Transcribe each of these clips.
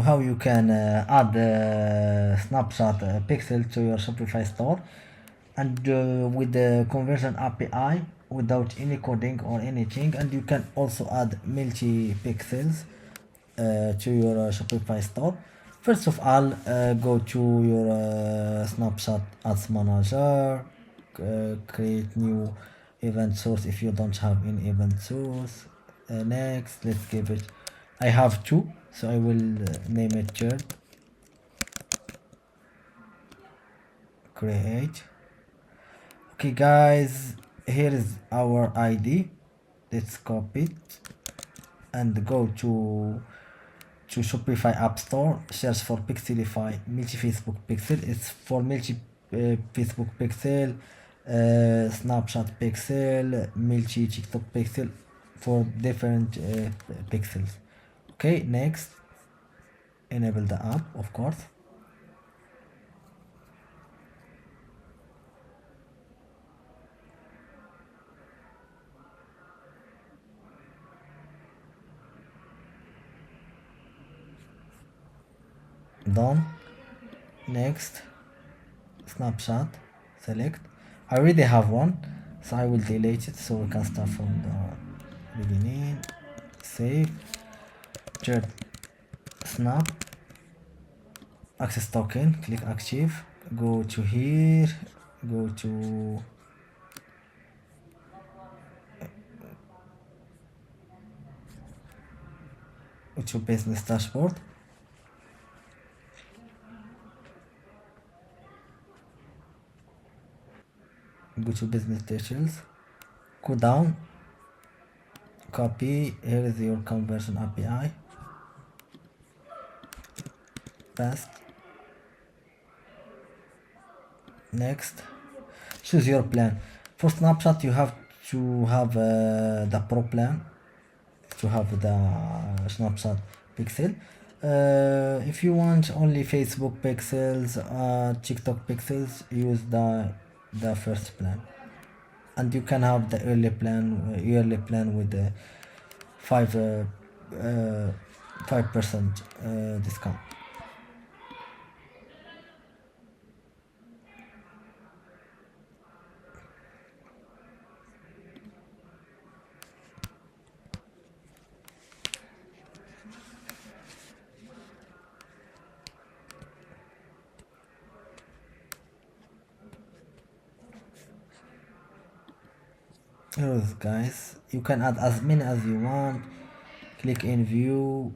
how you can add snapshot pixel to your Shopify store, and with the conversion API without any coding or anything. And you can also add multi pixels to your Shopify store. First of all, go to your snapshot ads manager, create new event source if you don't have any event source. Next, let's give it, I have two, so I will name it third. Create. Okay guys, here is our ID. Let's copy it and go to Shopify App Store, search for Pixelify multi Facebook pixel. It's for multi Facebook pixel, Snapchat pixel, multi TikTok pixel, for different pixels. Okay, next, enable the app, of course. Done. Next, snapshot, select. I already have one, so I will delete it so we can start from the beginning. Save. Third, snap, access token, click active, go to here, go to business dashboard. Go to business details, go down, copy, here is your conversion API, paste. Next, choose your plan. For snapshot you have to have the pro plan to have the snapshot pixel. If you want only Facebook pixels, TikTok pixels, use the first plan. And you can have the yearly plan with the 5% discount. Here's guys, you can add as many as you want. Click in view,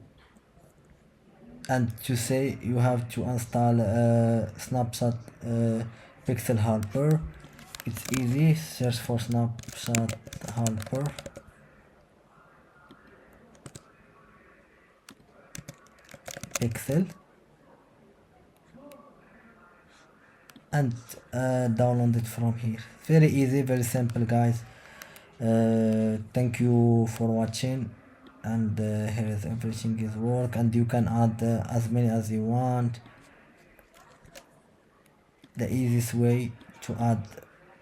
and to say you have to install snapshot pixel helper. It's easy, search for snapshot helper, pixel, and download it from here. Very easy, very simple guys. Thank you for watching, and here is everything is work, and you can add as many as you want. The easiest way to add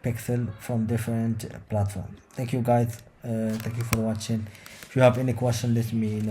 pixel from different platforms. Thank you guys, thank you for watching. If you have any question, let me know.